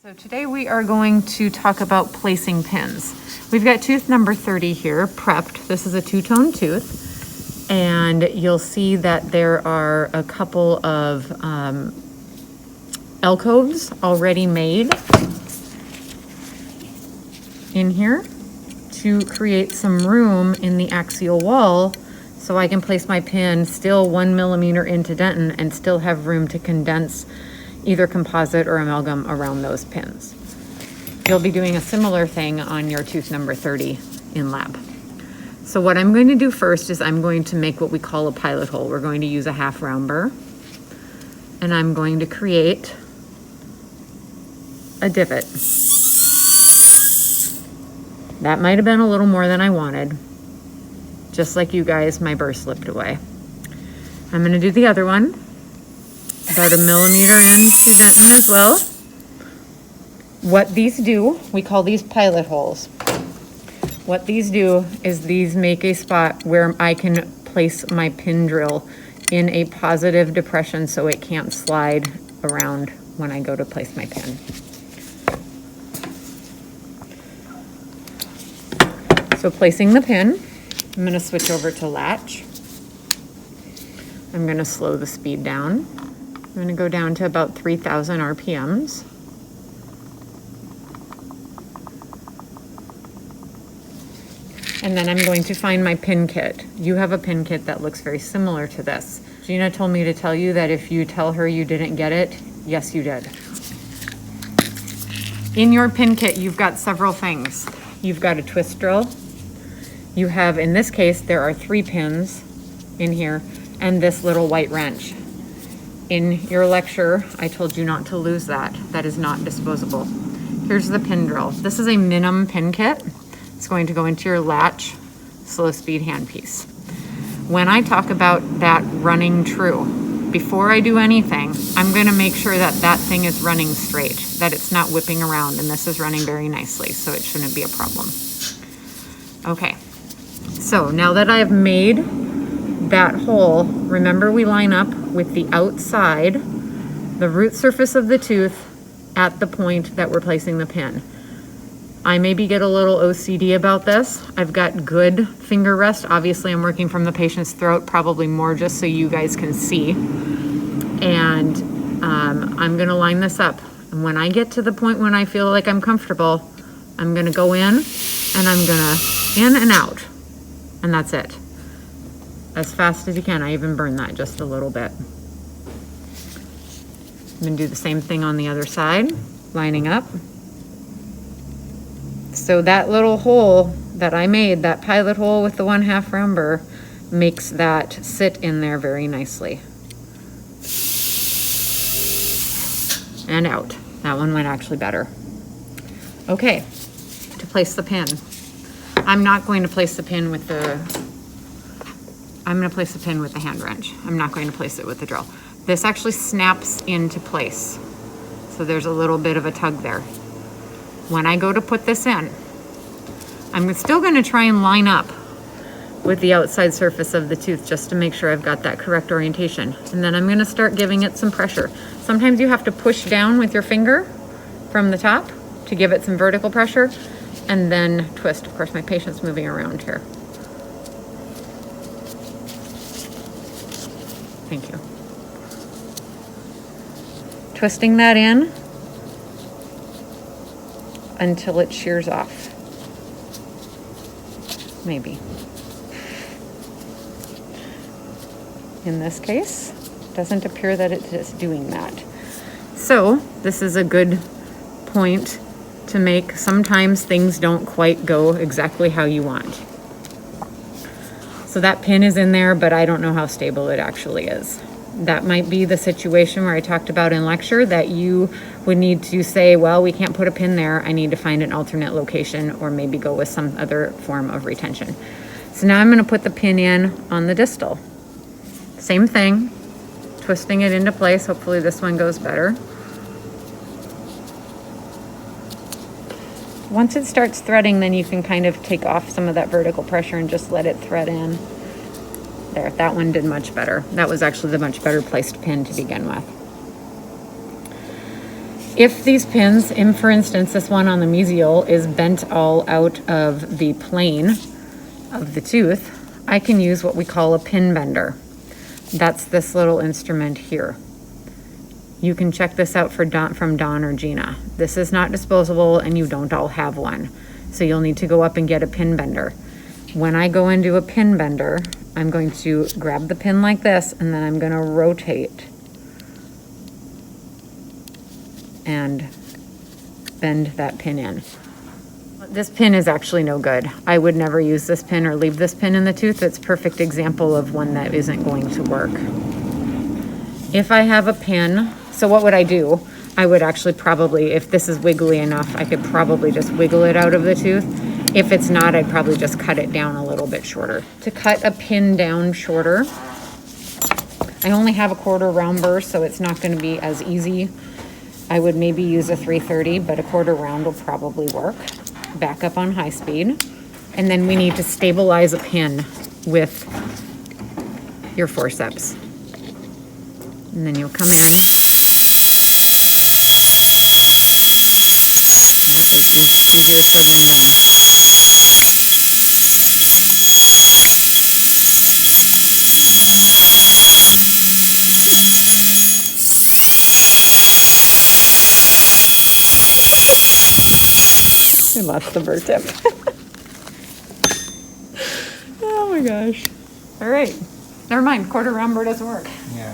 So today we are going to talk about placing pins. We've got tooth number 30 here prepped. This is a two-tone tooth, and you'll see that there are a couple of alcoves already made in here to create some room in the axial wall so I can place my pin still 1 millimeter into dentin and still have room to condense either composite or amalgam around those pins. You'll be doing a similar thing on your tooth number 30 in lab. So what I'm going to do first is I'm going to make what we call a pilot hole. We're going to use a half round burr, and I'm going to create a divot. That might have been a little more than I wanted. Just like you guys, my burr slipped away. I'm going to do the other one. About 1 millimeter into dentin as well. What these do, we call these pilot holes. What these do is these make a spot where I can place my pin drill in a positive depression so it can't slide around when I go to place my pin. So placing the pin, I'm going to switch over to latch. I'm going to slow the speed down. I'm going to go down to about 3,000 RPMs. And then I'm going to find my pin kit. You have a pin kit that looks very similar to this. Gina told me to tell you that if you tell her you didn't get it, yes, you did. In your pin kit, you've got several things. You've got a twist drill. You have, in this case, there are 3 pins in here, and this little white wrench. In your lecture, I told you not to lose that. That is not disposable. Here's the pin drill. This is a Minim pin kit. It's going to go into your latch slow speed handpiece. When I talk about that running true, before I do anything, I'm going to make sure that that thing is running straight, that it's not whipping around, and this is running very nicely, so it shouldn't be a problem. Okay, so now that I've made that hole, remember we line up with the outside, the root surface of the tooth at the point that we're placing the pin. I maybe get a little OCD about this. I've got good finger rest. Obviously I'm working from the patient's throat, probably more just so you guys can see. And I'm gonna line this up. And when I get to the point when I feel like I'm comfortable, I'm gonna go in and I'm gonna in and out. And that's it. As fast as you can. I even burn that just a little bit. I'm gonna do the same thing on the other side, lining up. So that little hole that I made, that pilot hole with the 1/2 round burr, makes that sit in there very nicely. And out. That one went actually better. Okay, to place the pin. I'm not going to place the pin with the I'm going to place the pin with the hand wrench. I'm not going to place it with the drill. This actually snaps into place. So there's a little bit of a tug there. When I go to put this in, I'm still going to try and line up with the outside surface of the tooth just to make sure I've got that correct orientation. And then I'm going to start giving it some pressure. Sometimes you have to push down with your finger from the top to give it some vertical pressure and then twist. Of course, my patient's moving around here. Thank you. Twisting that in until it shears off. Maybe. In this case, doesn't appear that it is doing that. So this is a good point to make. Sometimes things don't quite go exactly how you want. So that pin is in there, but I don't know how stable it actually is. That might be the situation where I talked about in lecture that you would need to say, well, we can't put a pin there. I need to find an alternate location or maybe go with some other form of retention. So now I'm going to put the pin in on the distal. Same thing, twisting it into place. Hopefully this one goes better. Once it starts threading, then you can kind of take off some of that vertical pressure and just let it thread in. There, that one did much better. That was actually the much better placed pin to begin with. If these pins, for instance, this one on the mesial is bent all out of the plane of the tooth, I can use what we call a pin bender. That's this little instrument here. You can check this out from Dawn or Gina. This is not disposable and you don't all have one. So you'll need to go up and get a pin bender. When I go into a pin bender, I'm going to grab the pin like this and then I'm going to rotate and bend that pin in. This pin is actually no good. I would never use this pin or leave this pin in the tooth. It's a perfect example of one that isn't going to work. If I have a pin, so what would I do? I would actually probably, if this is wiggly enough, I could probably just wiggle it out of the tooth. If it's not, I'd probably just cut it down a little bit shorter. To cut a pin down shorter, I only have a 1/4 round burr, so it's not going to be as easy. I would maybe use a 330, but a 1/4 round will probably work. Back up on high speed. And then we need to stabilize a pin with your forceps. And then you'll come in. That is easier said than done. We lost the burr tip. Oh my gosh. All right. Never mind. 1/4 round burr doesn't work. Yeah.